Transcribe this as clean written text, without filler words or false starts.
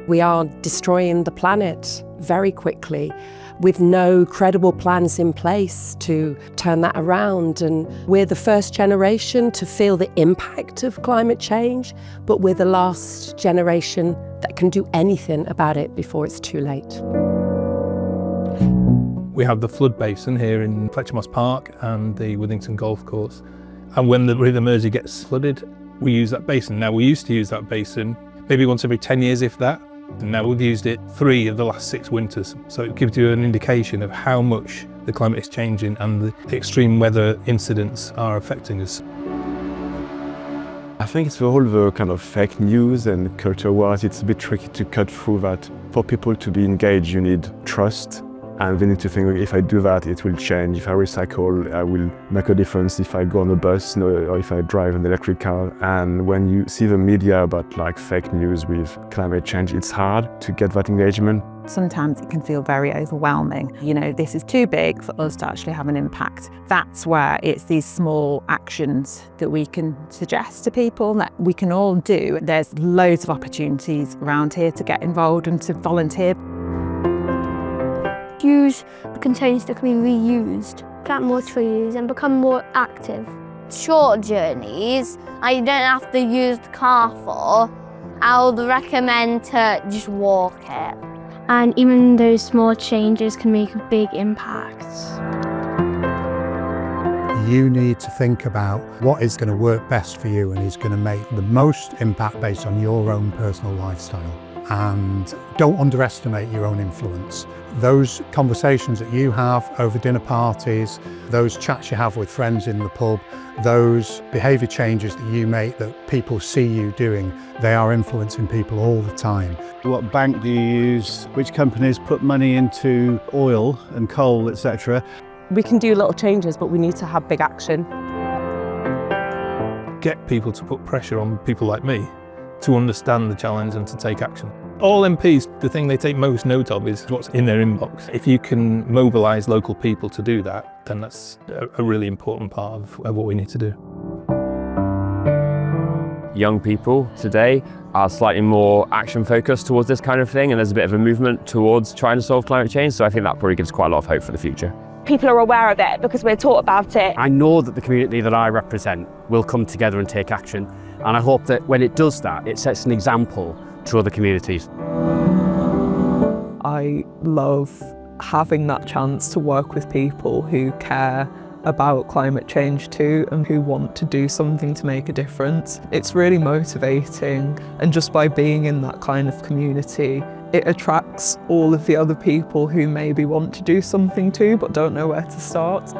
We are destroying the planet very quickly with no credible plans in place to turn that around. And we're the first generation to feel the impact of climate change, but we're the last generation that can do anything about it before it's too late. We have the flood basin here in Fletcher Moss Park and the Withington Golf Course. And when the River Mersey gets flooded, we use that basin. Now, we used to use that basin maybe once every 10 years, if that. And now we've used it 3 of the last 6 winters. So it gives you an indication of how much the climate is changing and the extreme weather incidents are affecting us. I think it's all the kind of fake news and culture wars. It's a bit tricky to cut through that. For people to be engaged, you need trust. And they need to think, if I do that, it will change. If I recycle, I will make a difference. If I go on a bus, or if I drive an electric car. And when you see the media about like fake news with climate change, it's hard to get that engagement. Sometimes it can feel very overwhelming. You know, this is too big for us to actually have an impact. That's where it's these small actions that we can suggest to people that we can all do. There's loads of opportunities around here to get involved and to volunteer. Use the containers that can be reused, plant more trees and become more active. Short journeys you don't have to use the car for, I would recommend to just walk it. And even those small changes can make a big impact. You need to think about what is going to work best for you and is going to make the most impact based on your own personal lifestyle. And don't underestimate your own influence. Those conversations that you have over dinner parties, those chats you have with friends in the pub, those behaviour changes that you make that people see you doing, they are influencing people all the time. What bank do you use? Which companies put money into oil and coal, etc.? We can do little changes, but we need to have big action. Get people to put pressure on people like me to understand the challenge and to take action. All MPs, the thing they take most note of is what's in their inbox. If you can mobilise local people to do that, then that's a really important part of what we need to do. Young people today are slightly more action focused towards this kind of thing, and there's a bit of a movement towards trying to solve climate change, so I think that probably gives quite a lot of hope for the future. People are aware of it because we're taught about it. I know that the community that I represent will come together and take action, and I hope that when it does that, it sets an example to other communities. I love having that chance to work with people who care about climate change too and who want to do something to make a difference. It's really motivating, and just by being in that kind of community, it attracts all of the other people who maybe want to do something too but don't know where to start.